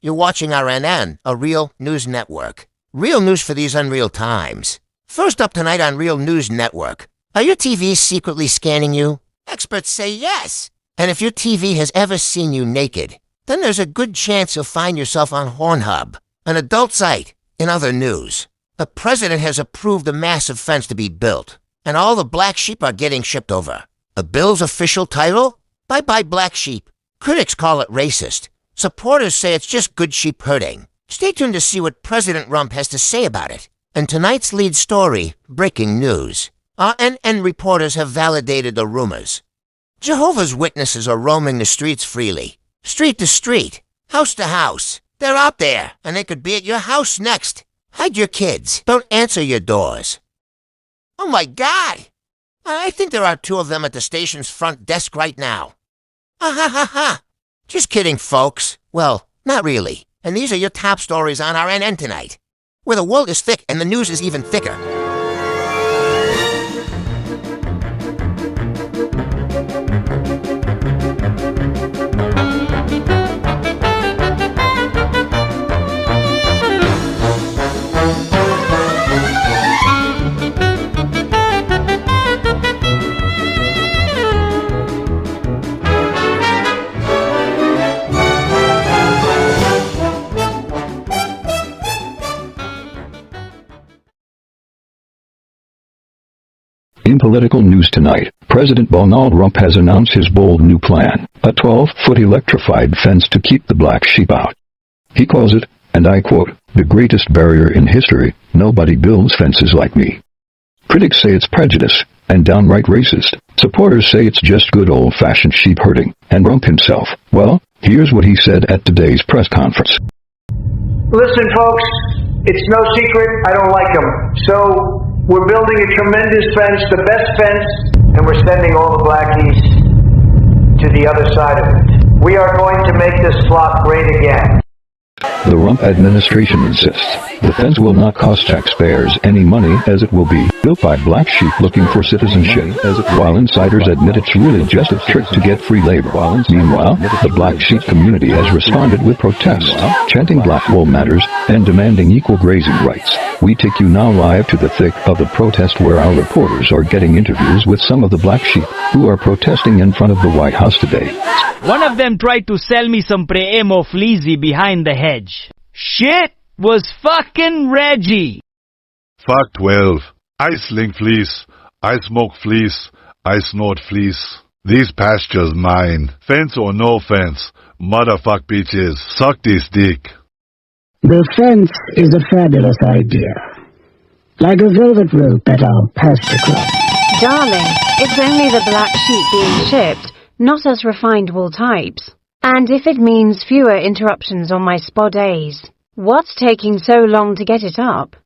You're watching RNN, a real news network. Real news for these unreal times. First up tonight on Real News Network. Are your TVs secretly scanning you? Experts say yes. And if your TV has ever seen you naked, then there's a good chance you'll find yourself on Pornhub, an adult site. In other news, the president has approved a massive fence to be built, and all the black sheep are getting shipped over. The bill's official title? Bye-bye Black Sheep. Critics call it racist. Supporters say it's just good sheep herding. Stay tuned to see what President Rump has to say about it. And tonight's lead story, breaking news. RNN reporters have validated the rumors. Jehovah's Witnesses are roaming the streets freely. Street to street, house to house. They're out there, and they could be at your house next. Hide your kids. Don't answer your doors. Oh my God! I think there are 2 of them at the station's front desk right now. Ha ha ha! Just kidding, folks. Well, not really. And these are your top stories on RNN tonight, where the wool is thick and the news is even thicker. In political news tonight, President Donald Trump has announced his bold new plan, a 12-foot electrified fence to keep the black sheep out. He calls it, and I quote, "the greatest barrier in history. Nobody builds fences like me." Critics say it's prejudice and downright racist. Supporters say it's just good old-fashioned sheep herding. And Trump himself, well, here's what he said at today's press conference. Listen, folks, it's no secret I don't like them. So we're building a tremendous fence, the best fence, and we're sending all the blackies to the other side of it. We are going to make this flock great again. The Trump administration insists the fence will not cost taxpayers any money, as it will be built by black sheep looking for citizenship, while insiders admit it's really just a trick to get free labor. Meanwhile, the black sheep community has responded with protests, chanting Black Wool Matters and demanding equal grazing rights. We take you now live to the thick of the protest, where our reporters are getting interviews with some of the black sheep who are protesting in front of the White House today. One of them tried to sell me some Preemo Fleazy behind the hedge. Shit was fucking Reggie. Fuck 12. I sling fleece. I smoke fleece. I snort fleece. These pastures mine. Fence or no fence. Motherfuck bitches. Suck this dick. The fence is a fabulous idea. Like a velvet rope at our pasture club. Darling, it's only the black sheep being shipped, not us refined wool types. And if it means fewer interruptions on my spa days, what's taking so long to get it up?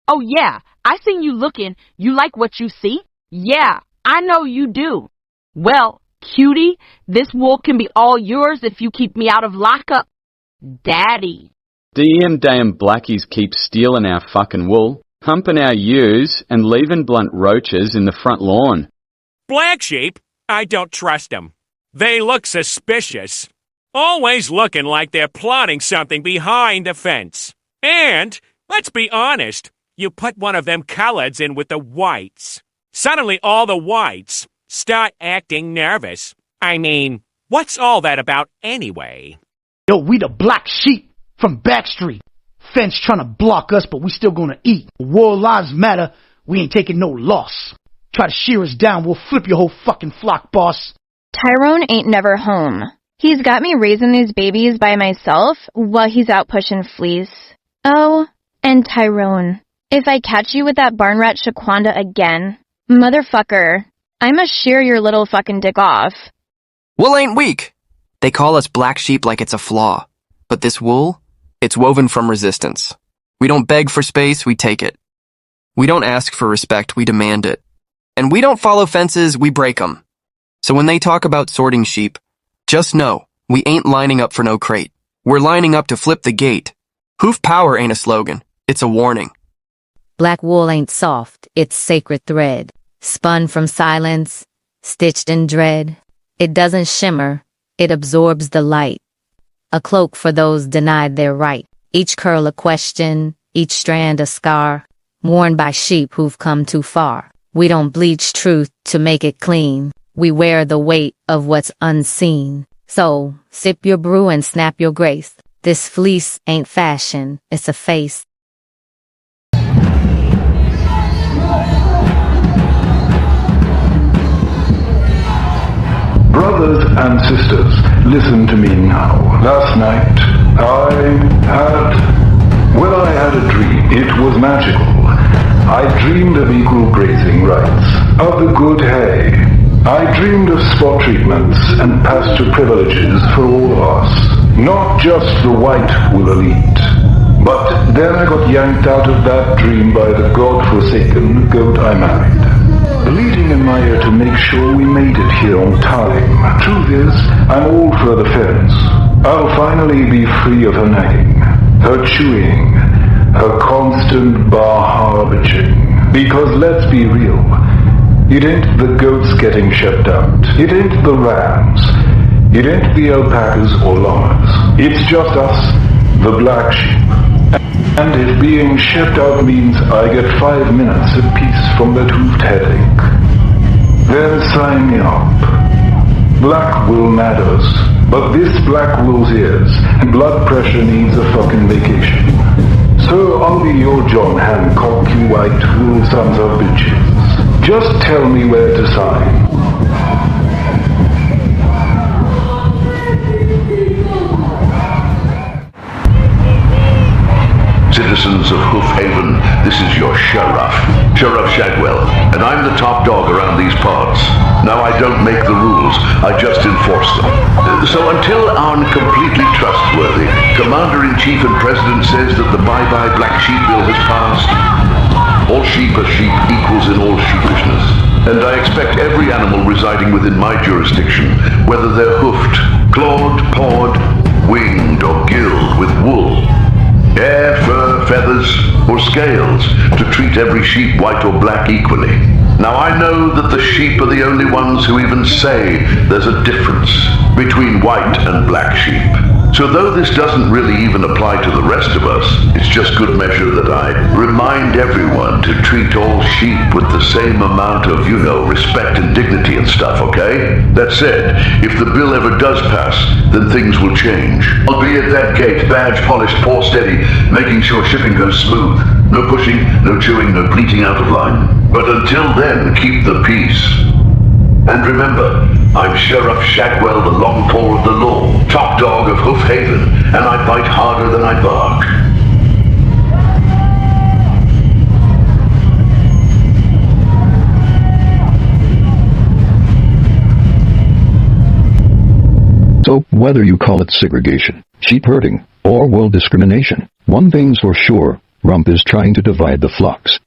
Oh yeah, I seen you looking. You like what you see? Yeah, I know you do. Well, cutie, this wool can be all yours if you keep me out of lockup. Daddy. Damn blackies keep stealing our fucking wool, humping our ewes, and leaving blunt roaches in the front lawn. Black sheep? I don't trust them. They look suspicious. Always looking like they're plotting something behind the fence. And, let's be honest, you put one of them coloreds in with the whites. Suddenly all the whites start acting nervous. I mean, what's all that about anyway? Yo, we the black sheep from Backstreet. Fence trying to block us, but we still gonna eat. World lives matter, we ain't taking no loss. Try to shear us down, we'll flip your whole fucking flock, boss. Tyrone ain't never home. He's got me raising these babies by myself while he's out pushing fleece. Oh, and Tyrone, if I catch you with that barn rat Shaquanda again, motherfucker, I'ma shear your little fucking dick off. Wool ain't weak. They call us black sheep like it's a flaw. But this wool, it's woven from resistance. We don't beg for space, we take it. We don't ask for respect, we demand it. And we don't follow fences, we break them. So when they talk about sorting sheep, just know, we ain't lining up for no crate. We're lining up to flip the gate. Hoof power ain't a slogan, it's a warning. Black wool ain't soft, it's sacred thread. Spun from silence, stitched in dread. It doesn't shimmer, it absorbs the light. a cloak for those denied their right. Each curl a question, each strand a scar, worn by sheep who've come too far. We don't bleach truth to make it clean. We wear the weight of what's unseen. So, sip your brew and snap your grace. This fleece ain't fashion, it's a face. Brothers and sisters, listen to me now. Last night, I had a dream. It was magical. I dreamed of equal grazing rights, of the good hay. I dreamed of spot treatments and pasture privileges for all of us, not just the white wool elite. But then I got yanked out of that dream by the god-forsaken goat I married, bleating in my ear to make sure we made it here on time. Truth is, I'm all for the fence. I'll finally be free of her nagging, her chewing, her constant bar-harbinging. Because let's be real, it ain't the goats getting shipped out. It ain't the rams. It ain't the alpacas or llamas. It's just us, the black sheep. And if being shipped out means I get 5 minutes apiece from that hoofed headache, then sign me up. Black wool matters, but this black wool's ears, blood pressure needs a fucking vacation. So I'll be your John Hancock, you white wool sons of bitches. Just tell me where to sign. Citizens of Hoof Haven, this is your Sheriff, Sheriff Shagwell, and I'm the top dog around these parts. Now I don't make the rules, I just enforce them. So until I'm completely trustworthy, Commander-in-Chief and President says that the Bye-Bye Black Sheep Bill has passed, all sheep are sheep equals in all sheepishness. And I expect every animal residing within my jurisdiction, whether they're hoofed, clawed, pawed, winged, or gilled with wool, hair, fur, feathers, or scales, to treat every sheep, white or black, equally. Now I know that the sheep are the only ones who even say there's a difference between white and black sheep. So though this doesn't really even apply to the rest of us, it's just good measure that I remind everyone to treat all sheep with the same amount of, respect and dignity and stuff, okay? That said, if the bill ever does pass, then things will change. I'll be at that gate, badge polished, paw steady, making sure shipping goes smooth. No pushing, no chewing, no bleating out of line. But until then, keep the peace. And remember, I'm Sheriff Shagwell, the long paw of the law, top dog of Hoof Haven, and I bite harder than I bark. So, whether you call it segregation, sheep herding, or wool discrimination, one thing's for sure, Rump is trying to divide the flocks.